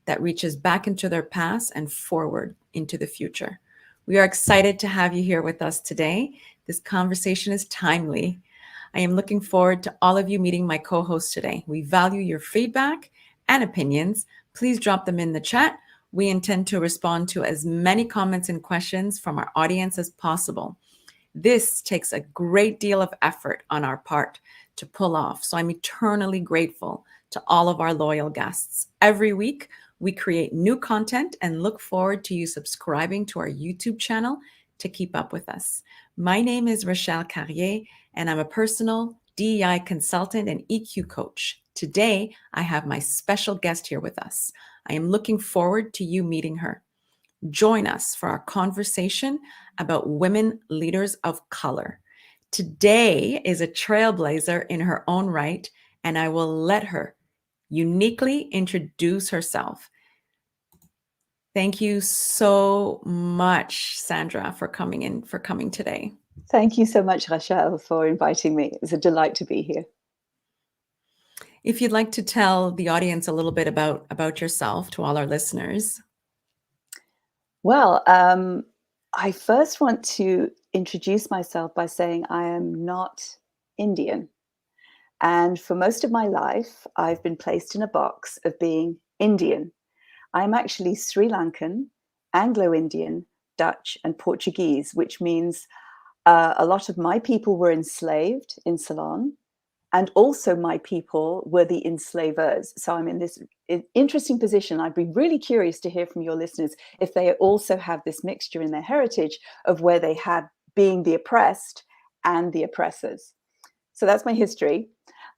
that reaches back into their past and forward into the future. We are excited to have you here with us today. This conversation is timely. I am looking forward to all of you meeting my co host today. We value your feedback and opinions. Please drop them in the chat. We intend to respond to as many comments and questions from our audience as possible. This takes a great deal of effort on our part to pull off. So I'm eternally grateful to all of our loyal guests. Every week, we create new content and look forward to you subscribing to our YouTube channel to keep up with us. My name is Rochelle Carrier, and I'm a personal DEI consultant and EQ coach. Today, I have my special guest here with us. I am looking forward to you meeting her. Join us for our conversation about women leaders of color. Today is a trailblazer in her own right, and I will let her uniquely introduce herself. Thank you so much, Sandra, for coming today. Thank you so much, Rachel, for inviting me. It's a delight to be here. If you'd like to tell the audience a little bit about yourself to all our listeners. Well, I first want to introduce myself by saying I am not Indian. And for most of my life, I've been placed in a box of being Indian. I'm actually Sri Lankan, Anglo-Indian, Dutch, and Portuguese, which means a lot of my people were enslaved in Ceylon, and also my people were the enslavers. So I'm in this interesting position. I'd be really curious to hear from your listeners if they also have this mixture in their heritage of where they had being the oppressed and the oppressors. So that's my history.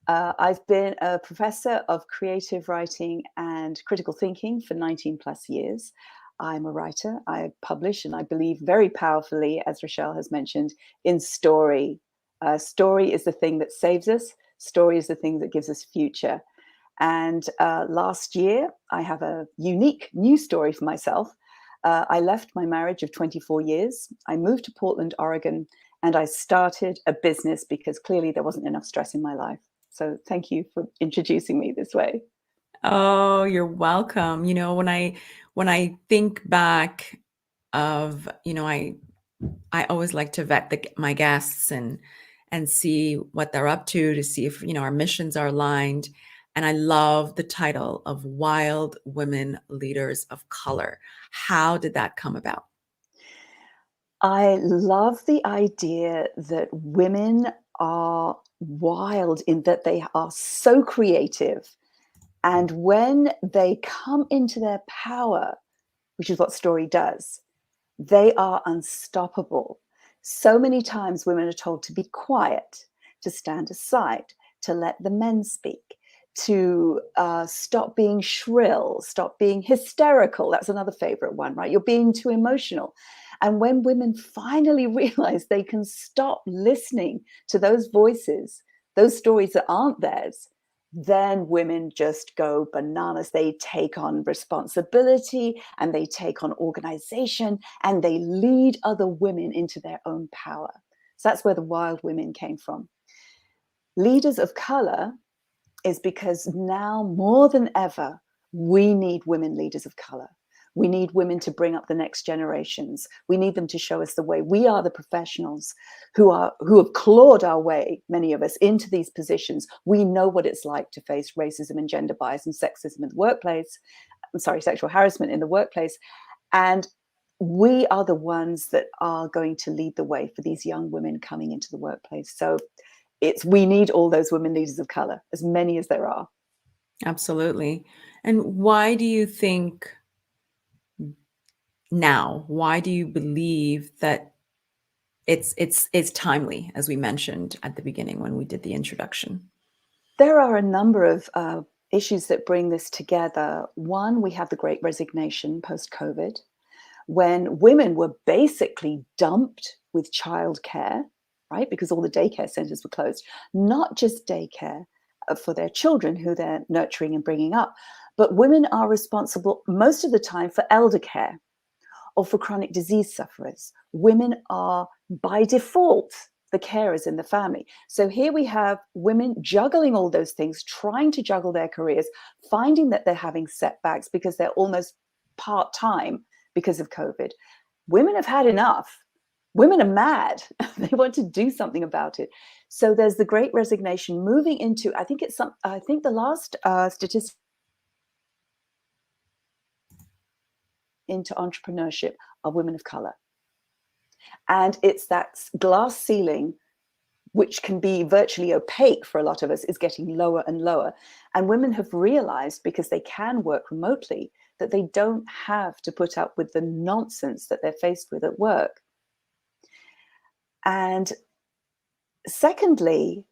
I've been a professor of creative writing and critical thinking for 19 plus years. I'm a writer. I publish, and I believe very powerfully, as Rochelle has mentioned, in story. Story is the thing that saves us. Story is the thing that gives us future. And last year, I have a unique new story for myself. I left my marriage of 24 years. I moved to Portland, Oregon, and I started a business because clearly there wasn't enough stress in my life. So thank you for introducing me this way. Oh, you're welcome. When I think back of, I always like to vet my guests and see what they're up to see if, our missions are aligned. And I love the title of Wild Women Leaders of Color. How did that come about? I love the idea that women are wild in that they are so creative. And when they come into their power, which is what story does, they are unstoppable. So many times women are told to be quiet, to stand aside, to let the men speak, to stop being shrill, stop being hysterical. That's another favorite one, right? You're being too emotional. And when women finally realize they can stop listening to those voices, those stories that aren't theirs, then women just go bananas. They take on responsibility and they take on organization and they lead other women into their own power. So that's where the wild women came from. Leaders of color is because now more than ever, we need women leaders of color. We need women to bring up the next generations. We need them to show us the way. We are the professionals who have clawed our way, many of us, into these positions. We know what it's like to face racism and gender bias and sexism in the workplace. Sexual harassment in the workplace. And we are the ones that are going to lead the way for these young women coming into the workplace. So we need all those women leaders of color, as many as there are. Absolutely. And why do you think now? Why do you believe that it's timely, as we mentioned at the beginning when we did the introduction? There are a number of issues that bring this together. One, we have the Great Resignation post-COVID, when women were basically dumped with childcare, right? Because all the daycare centers were closed. Not just daycare for their children who they're nurturing and bringing up, but women are responsible most of the time for elder care or for chronic disease sufferers. Women are by default the carers in the family. So here we have women juggling all those things, trying to juggle their careers, finding that they're having setbacks because they're almost part-time because of COVID. Women have had enough. Women are mad. They want to do something about it. So there's the great resignation moving into, I think the last statistic into entrepreneurship are women of color. And it's that glass ceiling, which can be virtually opaque for a lot of us, is getting lower and lower. And women have realized, because they can work remotely, that they don't have to put up with the nonsense that they're faced with at work. And secondly,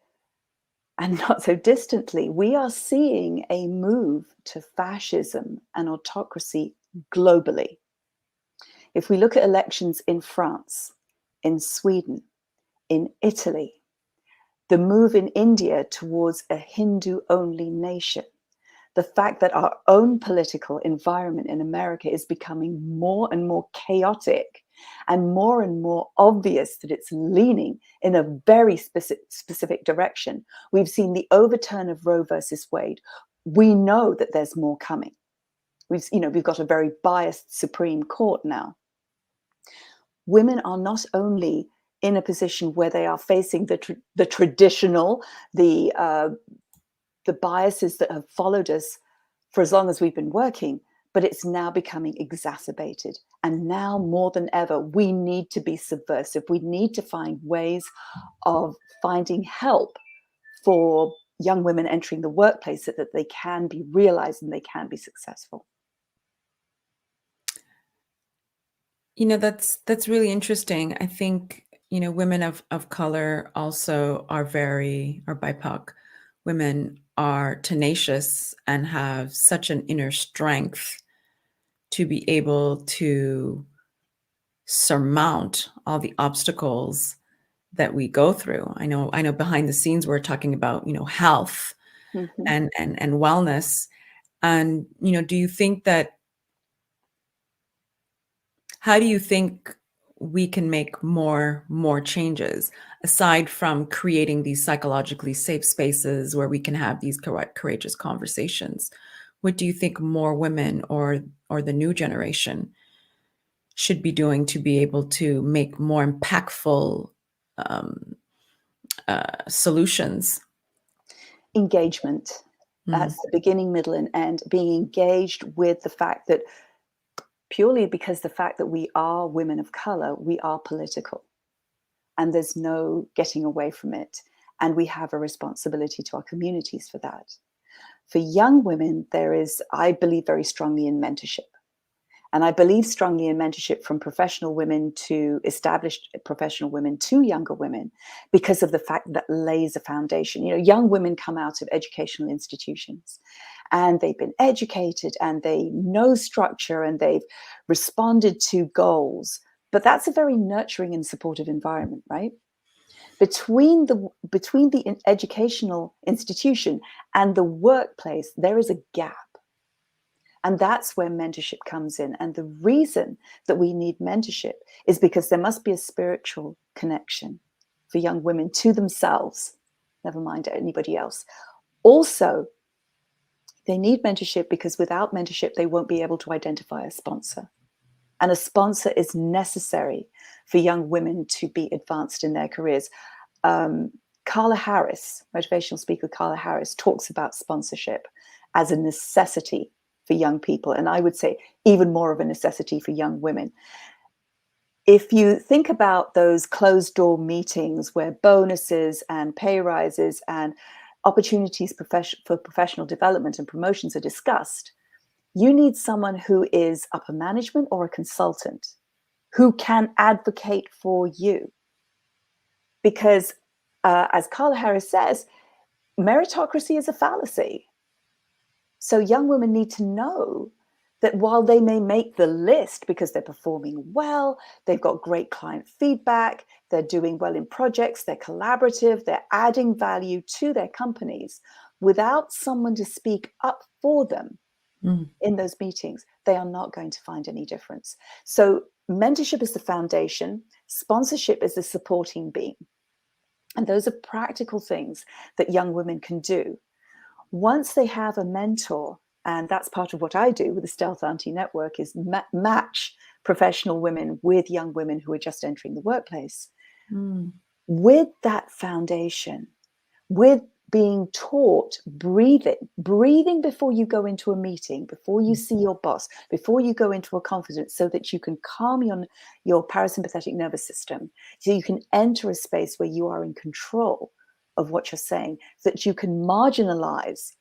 and not so distantly, we are seeing a move to fascism and autocracy globally. If we look at elections in France, in Sweden, in Italy, the move in India towards a Hindu-only nation, the fact that our own political environment in America is becoming more and more chaotic and more obvious that it's leaning in a very specific direction. We've seen the overturn of Roe versus Wade. We know that there's more coming. We've got a very biased Supreme Court now. Women are not only in a position where they are facing the traditional, the biases that have followed us for as long as we've been working, but it's now becoming exacerbated. And now more than ever, we need to be subversive. We need to find ways of finding help for young women entering the workplace so that they can be realized and they can be successful. That's really interesting. I think, women of color also are BIPOC women are tenacious and have such an inner strength to be able to surmount all the obstacles that we go through. I know behind the scenes we're talking about, health Mm-hmm. and wellness. And, do you think that, how do you think we can make more changes aside from creating these psychologically safe spaces where we can have these courageous conversations? What do you think more women or the new generation should be doing to be able to make more impactful solutions? Engagement. That's the beginning, middle, and end. Being engaged with the fact that, purely because the fact that we are women of color, we are political. And there's no getting away from it. And we have a responsibility to our communities for that. For young women, I believe very strongly in mentorship. And I believe strongly in mentorship from professional women to established professional women to younger women, because of the fact that lays a foundation. Young women come out of educational institutions and they've been educated and they know structure and they've responded to goals. But that's a very nurturing and supportive environment, right? Between the educational institution and the workplace, there is a gap. And that's where mentorship comes in. And the reason that we need mentorship is because there must be a spiritual connection for young women to themselves, never mind anybody else. Also, they need mentorship because without mentorship, they won't be able to identify a sponsor. And a sponsor is necessary for young women to be advanced in their careers. Carla Harris, motivational speaker Carla Harris, talks about sponsorship as a necessity for young people. And I would say even more of a necessity for young women. If you think about those closed door meetings where bonuses and pay rises and opportunities for professional development and promotions are discussed, you need someone who is upper management or a consultant who can advocate for you. Because as Carla Harris says, meritocracy is a fallacy. So young women need to know that while they may make the list because they're performing well, they've got great client feedback, they're doing well in projects, they're collaborative, they're adding value to their companies, without someone to speak up for them in those meetings, they are not going to find any difference. So mentorship is the foundation, sponsorship is the supporting beam. And those are practical things that young women can do. Once they have a mentor, and that's part of what I do with the Stealth Auntie Network, is match professional women with young women who are just entering the workplace. Mm. With that foundation, with being taught breathing before you go into a meeting, before you see your boss, before you go into a conference, so that you can calm your parasympathetic nervous system, so you can enter a space where you are in control of what you're saying, that you can marginalize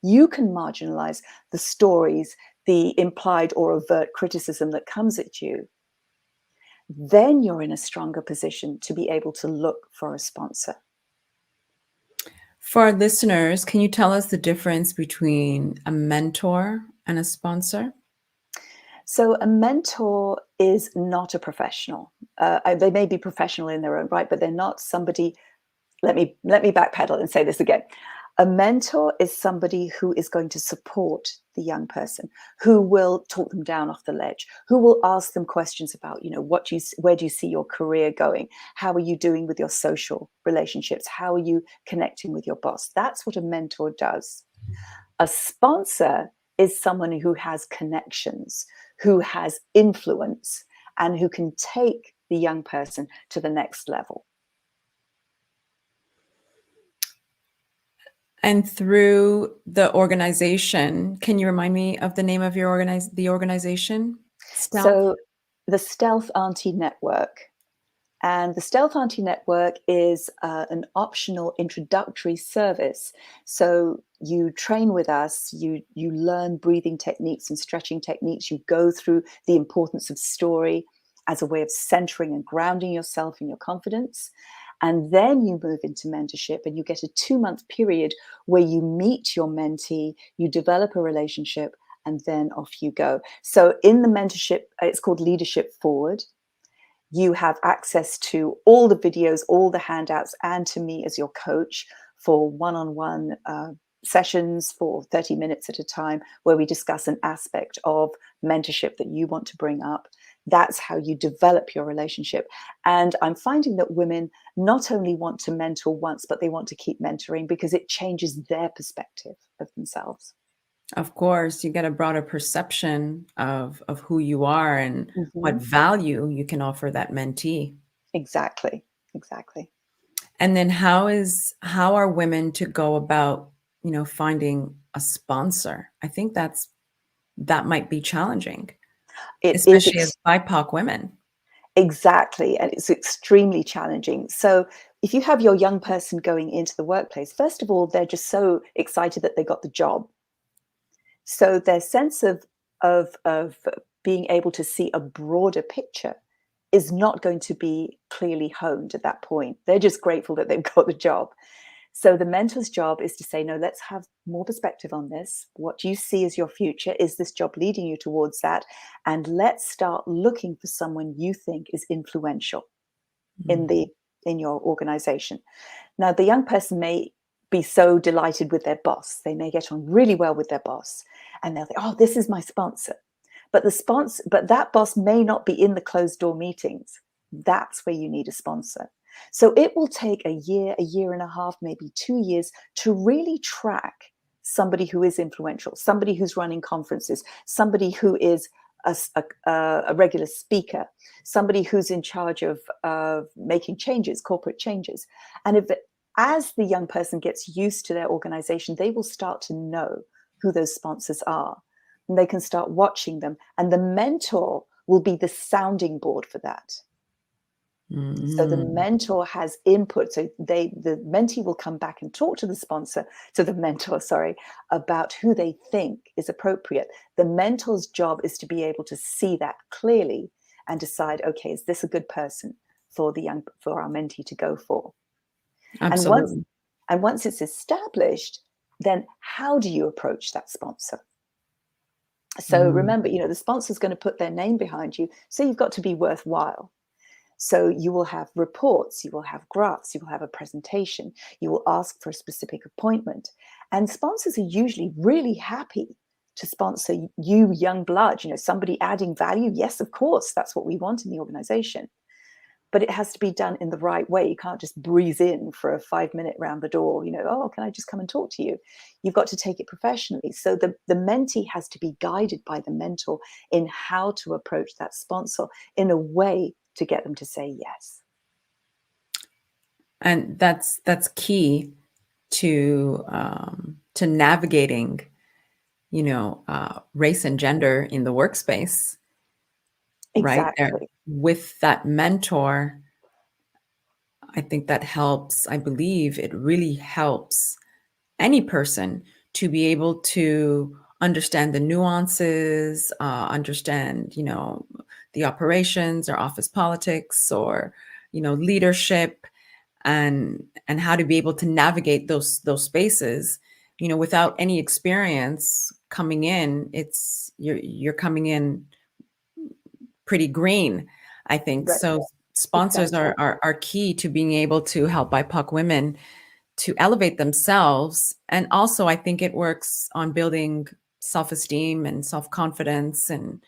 the stories, the implied or overt criticism that comes at you. Then you're in a stronger position to be able to look for a sponsor. For our listeners, can you tell us the difference between a mentor and a sponsor? So a mentor is not a professional. They may be professional in their own right, but they're not somebody. Let me backpedal and say this again. A mentor is somebody who is going to support the young person, who will talk them down off the ledge, who will ask them questions about, where do you see your career going? How are you doing with your social relationships? How are you connecting with your boss? That's what a mentor does. A sponsor is someone who has connections, who has influence, and who can take the young person to the next level. And through the organization, can you remind me of the name of your organization? Stealth? So the Stealth Auntie Network. And the Stealth Auntie Network is an optional introductory service. So you train with us, you learn breathing techniques and stretching techniques. You go through the importance of story as a way of centering and grounding yourself in your confidence. And then you move into mentorship, and you get a 2-month period where you meet your mentee, you develop a relationship, and then off you go. So in the mentorship, it's called Leadership Forward. You have access to all the videos, all the handouts, and to me as your coach for one-on-one sessions for 30 minutes at a time, where we discuss an aspect of mentorship that you want to bring up. That's how you develop your relationship. And I'm finding that women not only want to mentor once, but they want to keep mentoring, because it changes their perspective of themselves. Of course, you get a broader perception of who you are and what Mm-hmm. value you can offer that mentee. Exactly. And then how are women to go about, finding a sponsor? I think that might be challenging, It is especially as BIPOC women. exactly, and it's extremely challenging. So if you have your young person going into the workplace, first of all, they're just so excited that they got the job. So their sense of being able to see a broader picture is not going to be clearly honed at that point. They're just grateful that they've got the job. So the mentor's job is to say, no, let's have more perspective on this. What do you see as your future? Is this job leading you towards that? And let's start looking for someone you think is influential in your organization. Now, the young person may be so delighted with their boss. They may get on really well with their boss, and they'll think, oh, this is my sponsor. But that boss may not be in the closed door meetings. That's where you need a sponsor. So it will take a year and a half, maybe 2 years to really track somebody who is influential, somebody who's running conferences, somebody who is a regular speaker, somebody who's in charge of making changes, corporate changes. And as the young person gets used to their organization, they will start to know who those sponsors are. And they can start watching them. And the mentor will be the sounding board for that. So the mentor has input. So the mentee will come back and talk to the mentor, about who they think is appropriate. The mentor's job is to be able to see that clearly and decide, okay, is this a good person for our mentee to go for? Absolutely. And once it's established, then how do you approach that sponsor? So remember, the sponsor's going to put their name behind you. So you've got to be worthwhile. So you will have reports, you will have graphs, you will have a presentation, you will ask for a specific appointment. And sponsors are usually really happy to sponsor you, young blood, somebody adding value. Yes, of course, that's what we want in the organization. but it has to be done in the right way. You can't just breeze in for a 5 minute round the door, oh, can I just come and talk to you? You've got to take it professionally. So the mentee has to be guided by the mentor in how to approach that sponsor in a way to get them to say yes. And that's key to navigating, race and gender in the workspace, right? There, Exactly. with that mentor, I think that helps. I believe it really helps any person to be able to understand the nuances, understand, the operations or office politics or, leadership, and how to be able to navigate those spaces, without any experience coming in. It's you're coming in pretty green, I think. Right. So sponsors Exactly. are key to being able to help BIPOC women to elevate themselves. And also, I think it works on building self-esteem and self-confidence. And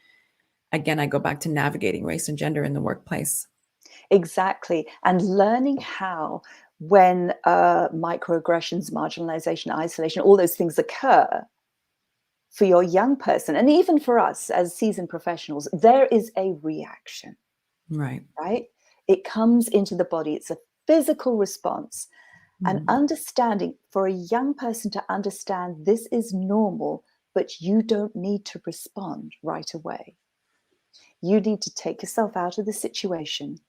again, I go back to navigating race and gender in the workplace. Exactly. And learning how, when microaggressions, marginalization, isolation, all those things occur for your young person, and even for us as seasoned professionals, there is a reaction, Right. right? It comes into the body. It's a physical response. And Mhm. understanding, for a young person to understand this is normal, but you don't need to respond right away. You need to take yourself out of the situation,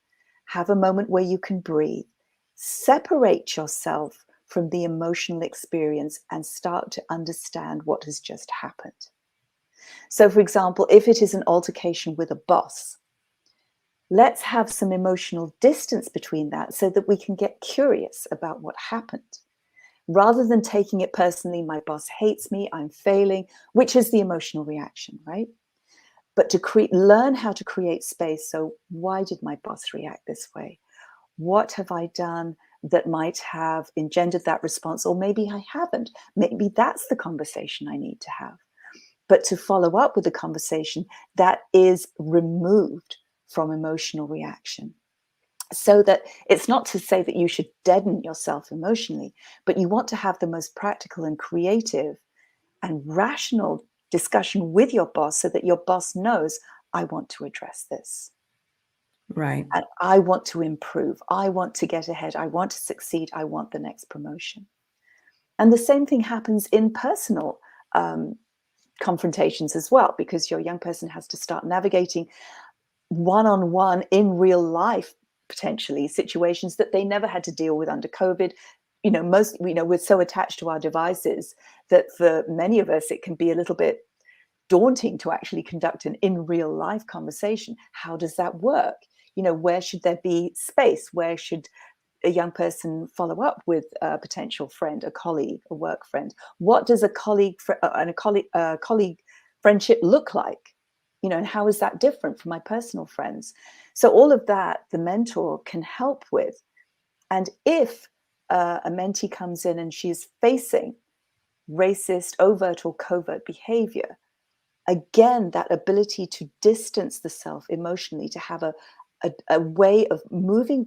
have a moment where you can breathe, separate yourself from the emotional experience, and start to understand what has just happened. So, for example, if it is an altercation with a boss, let's have some emotional distance between that so that we can get curious about what happened. Rather than taking it personally, my boss hates me, I'm failing, which is the emotional reaction, right? But to learn how to create space. So why did my boss react this way? What have I done that might have engendered that response? Or maybe I haven't. Maybe that's the conversation I need to have. But to follow up with a conversation that is removed from emotional reaction. So that it's not to say that you should deaden yourself emotionally, but you want to have the most practical and creative and rational discussion with your boss so that your boss knows, I want to address this. Right. And I want to improve. I want to get ahead. I want to succeed. I want the next promotion. And the same thing happens in personal confrontations as well, because your young person has to start navigating one-on-one in real life, potentially situations that they never had to deal with under COVID. We're so attached to our devices that for many of us, it can be a little bit daunting to actually conduct an in real life conversation. How does that work? Where should there be space? Where should a young person follow up with a potential friend, a colleague, a work friend? What does a colleague friendship look like? And how is that different from my personal friends? So all of that, the mentor can help with. And if a mentee comes in and she's facing racist, overt or covert behavior, again, that ability to distance the self emotionally, to have a way of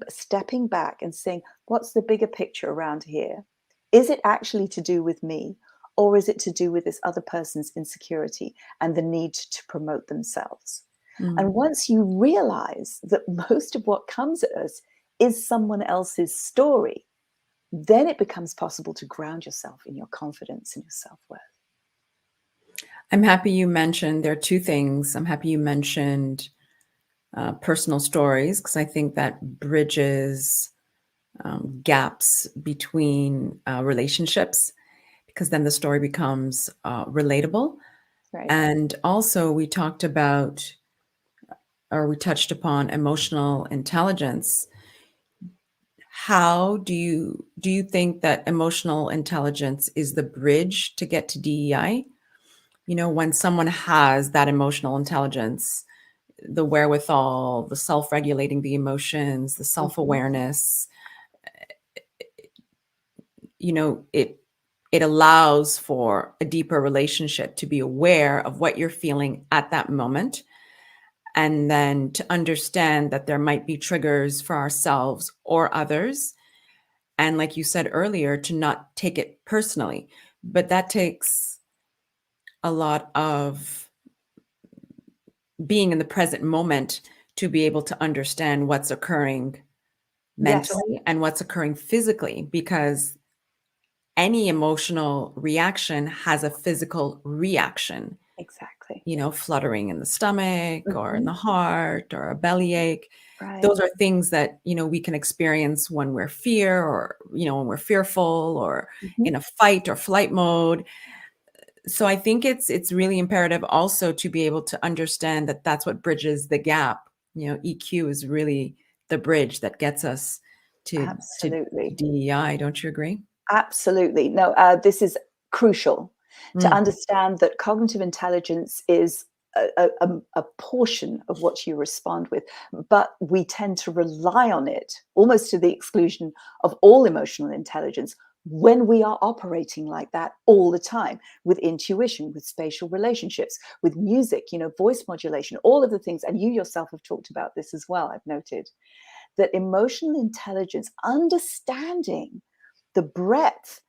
stepping back and saying, what's the bigger picture around here? Is it actually to do with me? Or is it to do with this other person's insecurity and the need to promote themselves? And Mm. once you realize that most of what comes at us is someone else's story, then it becomes possible to ground yourself in your confidence and your self-worth. I'm happy you mentioned, there are two things. I'm happy you mentioned personal stories, because I think that bridges gaps between relationships, because then the story becomes relatable. Right. And also, we touched upon emotional intelligence. How do you think that emotional intelligence is the bridge to get to DEI? When someone has that emotional intelligence, the wherewithal, the self-regulating the emotions, the Mhm. self-awareness, it allows for a deeper relationship, to be aware of what you're feeling at that moment, and then to understand that there might be triggers for ourselves or others. And like you said earlier, to not take it personally. But that takes a lot of being in the present moment to be able to understand what's occurring Yes, mentally and what's occurring physically, because any emotional reaction has a physical reaction, exactly. fluttering in the stomach or in Mhm. the heart or a bellyache. Right. Those are things that, we can experience when we're when we're fearful or Mhm. in a fight or flight mode. So I think it's really imperative also to be able to understand that that's what bridges the gap. EQ is really the bridge that gets us to Absolutely. DEI. Don't you agree? Absolutely. No, this is crucial to Mm, understand that cognitive intelligence is a portion of what you respond with, but we tend to rely on it almost to the exclusion of all emotional intelligence when we are operating like that all the time with intuition, with spatial relationships, with music, voice modulation, all of the things. And you yourself have talked about this as well, I've noted that emotional intelligence, understanding the breadth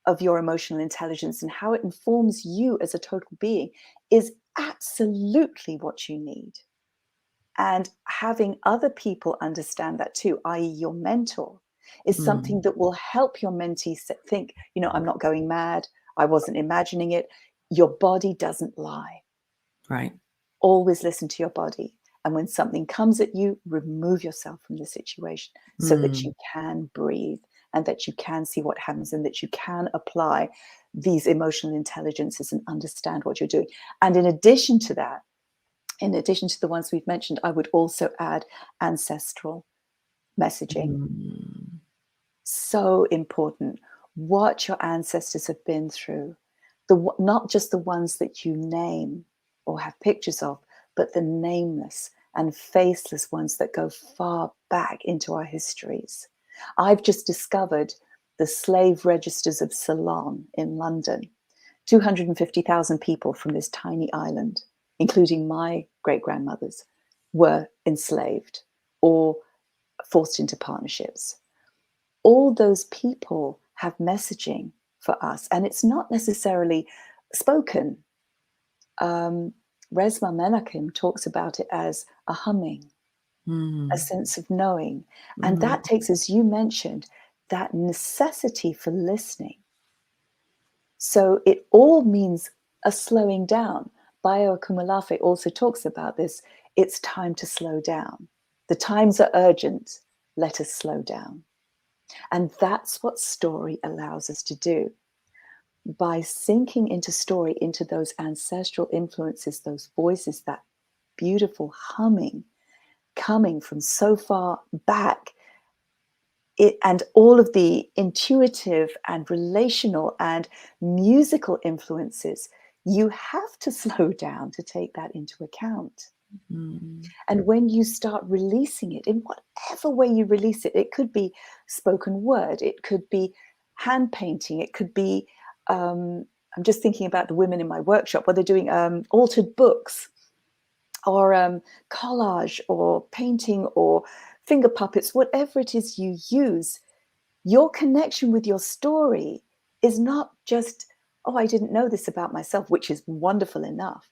of your emotional intelligence and how it informs you as a total being is absolutely what you need. And having other people understand that too, i.e., your mentor, is something mm, that will help your mentee think, I'm not going mad. I wasn't imagining it. Your body doesn't lie. right. Always listen to your body. And when something comes at you, remove yourself from the situation so that Mm, you can breathe and that you can see what happens and that you can apply these emotional intelligences and understand what you're doing. And in addition to that, in addition to the ones we've mentioned, I would also add ancestral messaging. mm, So important. What your ancestors have been through, not just the ones that you name or have pictures of, but the nameless and faceless ones that go far back into our histories. I've just discovered the slave registers of Ceylon in London. 250,000 people from this tiny island, including my great grandmothers, were enslaved or forced into partnerships. All those people have messaging for us, and it's not necessarily spoken. Um, Resmaa Menakem talks about it as a humming, a mm, sense of knowing. And mm, that takes, as you mentioned, that necessity for listening. So it all means a slowing down. Bayo Akumulafe also talks about this. It's time to slow down. The times are urgent. Let us slow down. And that's what story allows us to do. By sinking into story, into those ancestral influences, those voices, that beautiful humming coming from so far back, and all of the intuitive and relational and musical influences, you have to slow down to take that into account. mm, And when you start releasing it in whatever way you release it, it could be spoken word, it could be hand painting, it could be, I'm just thinking about the women in my workshop where they're doing altered books or collage or painting or finger puppets, whatever it is you use, your connection with your story is not just, oh, I didn't know this about myself, which is wonderful enough,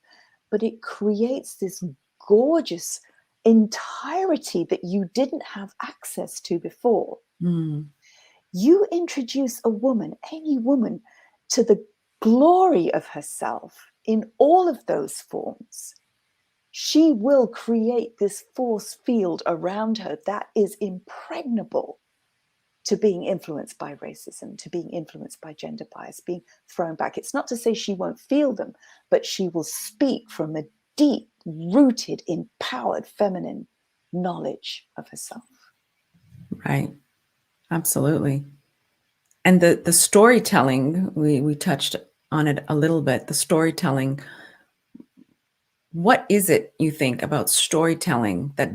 but it creates this gorgeous entirety that you didn't have access to before. mm, You introduce a woman, any woman, to the glory of herself in all of those forms. She will create this force field around her that is impregnable to being influenced by racism, to being influenced by gender bias, being thrown back. It's not to say she won't feel them, but she will speak from a deep rooted, empowered feminine knowledge of herself. right. Absolutely. And the storytelling, we touched on it a little bit. The storytelling, what is it you think about storytelling that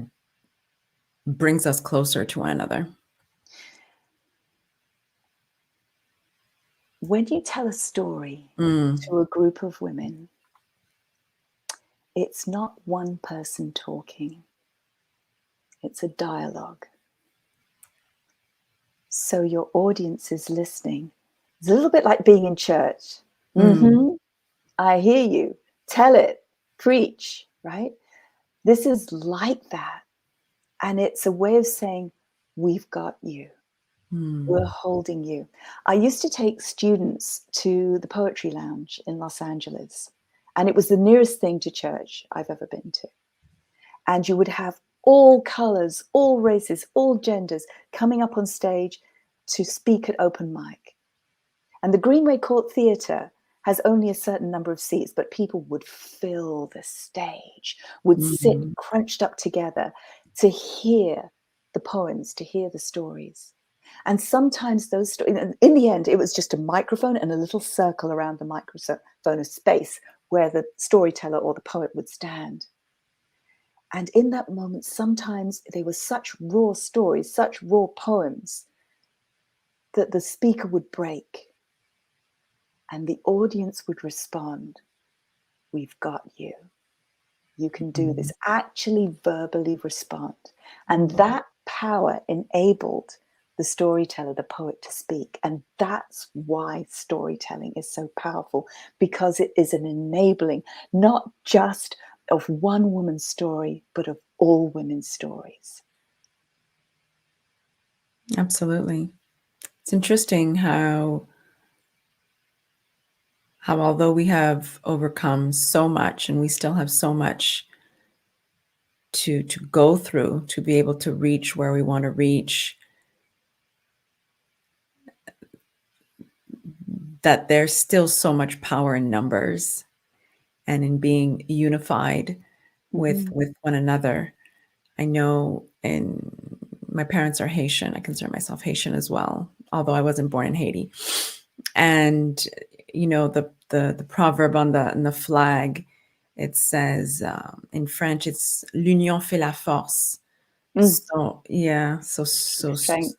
brings us closer to one another? When you tell a story Mm, to a group of women, it's not one person talking. It's a dialogue. So your audience is listening. It's a little bit like being in church. Mm. I hear you. Tell it. Preach, right? This is like that. And it's a way of saying, we've got you. We're holding you. I used to take students to the Poetry Lounge in Los Angeles, and it was the nearest thing to church I've ever been to. And you would have all colors, all races, all genders coming up on stage to speak at open mic. And the Greenway Court Theatre has only a certain number of seats, but people would fill the stage, would sit Mm. crunched up together to hear the poems, to hear the stories. And sometimes those stories, in the end, it was just a microphone and a little circle around the microphone of space where the storyteller or the poet would stand. And in that moment, sometimes they were such raw stories, such raw poems, that the speaker would break and the audience would respond, we've got you. You can do this. Actually verbally respond. And that power enabled the storyteller, the poet, to speak. And that's why storytelling is so powerful, because it is an enabling, not just of one woman's story, but of all women's stories. Absolutely. It's interesting how although we have overcome so much and we still have so much to go through to be able to reach where we want to reach, that there's still so much power in numbers and in being unified with one another. I know my parents are Haitian. I consider myself Haitian as well, although I wasn't born in Haiti. And you know, the proverb on the flag, it says in French, it's l'union fait la force. So yeah, Strength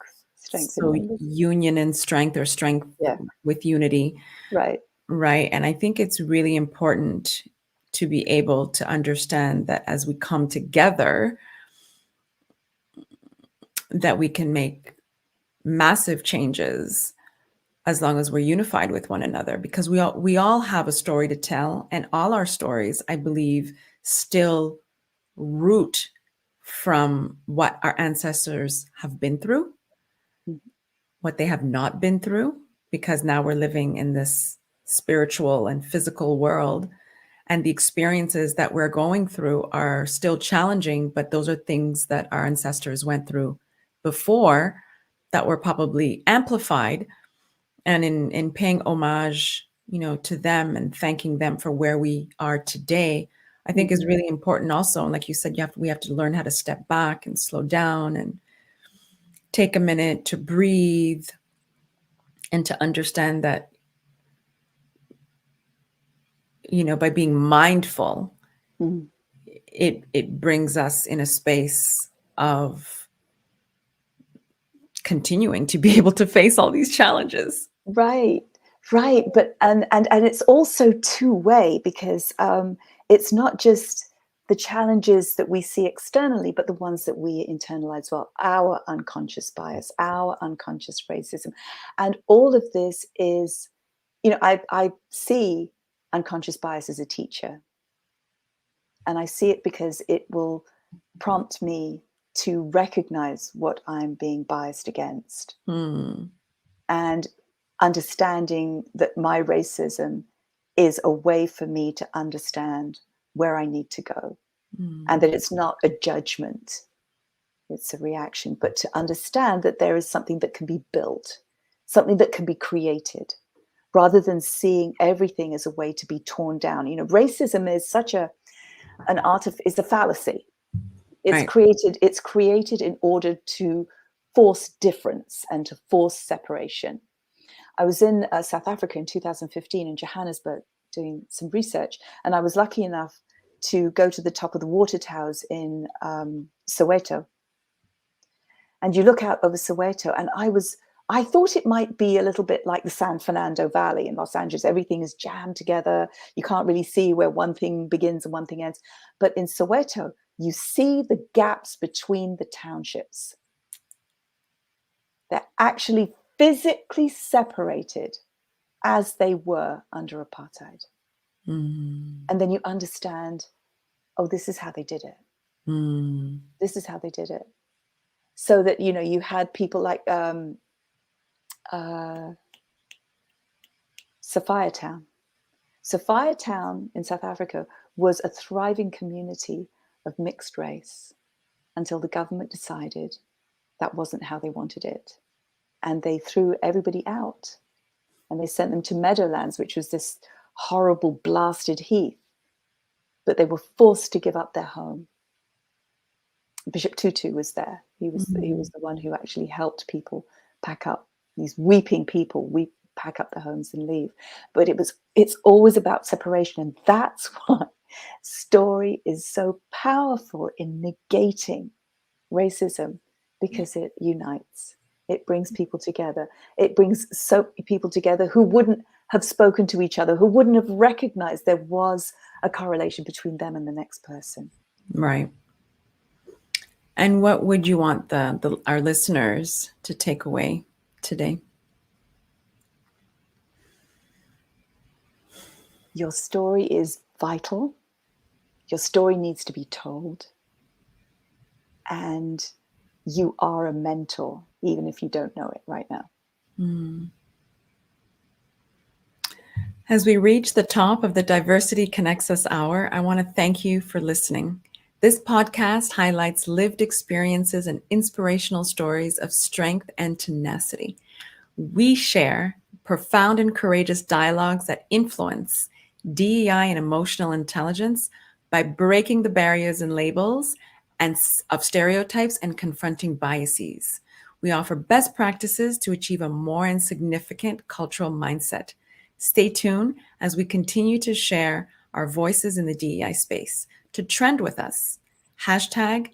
in so numbers. union and strength, or strength Yeah, with unity, right. right? And I think it's really important to be able to understand that as we come together, that we can make massive changes as long as we're unified with one another, because we all have a story to tell, and all our stories, I believe, still root from what our ancestors have been through, what they have not been through, because now we're living in this spiritual and physical world, and the experiences that we're going through are still challenging, but those are things that our ancestors went through before that were probably amplified. And in paying homage, you know, to them and thanking them for where we are today, I think is really important also. And like you said, we have to learn how to step back and slow down and take a minute to breathe, and to understand that, you know, by being mindful, it brings us in a space of continuing to be able to face all these challenges. Right, right. But and it's also two-way, because it's not just the challenges that we see externally, but the ones that we internalize well, our unconscious bias, our unconscious racism. And all of this is, you know, I see unconscious bias as a teacher. And I see it because it will prompt me to recognize what I'm being biased against. And understanding that my racism is a way for me to understand where I need to go, and that it's not a judgment, it's a reaction, but to understand that there is something that can be built, something that can be created, rather than seeing everything as a way to be torn down. You know, racism is such an is a fallacy. It's Right. created in order to force difference and to force separation. I was in South Africa in 2015 in Johannesburg doing some research, and I was lucky enough to go to the top of the water towers in Soweto. And you look out over Soweto, and I was I thought it might be a little bit like the San Fernando Valley in Los Angeles. Everything is jammed together. You can't really see where one thing begins and one thing ends. But in Soweto, you see the gaps between the townships. They're actually physically separated as they were under apartheid. Mm. And then you understand, oh, this is how they did it. Mm. This is how they did it. So that, you know, you had people like Sophia Town. Sophia Town in South Africa was a thriving community of mixed race until the government decided that wasn't how they wanted it. And they threw everybody out and they sent them to Meadowlands, which was this horrible blasted heath. But they were forced to give up their home. Bishop Tutu was there. He was the one who actually helped people pack up, these weeping people pack up their homes and leave. But it's always about separation, and that's why story is so powerful in negating racism, because it unites. It brings people together. It brings people together who wouldn't have spoken to each other, who wouldn't have recognized there was a correlation between them and the next person. Right. And what would you want our listeners to take away today? Your story is vital. Your story needs to be told. And you are a mentor, even if you don't know it right now. Mm. As we reach the top of the Diversity Connects Us Hour, I want to thank you for listening. This podcast highlights lived experiences and inspirational stories of strength and tenacity. We share profound and courageous dialogues that influence DEI and emotional intelligence by breaking the barriers and labels of stereotypes and confronting biases. We offer best practices to achieve a more insignificant cultural mindset. Stay tuned as we continue to share our voices in the DEI space. To trend with us, hashtag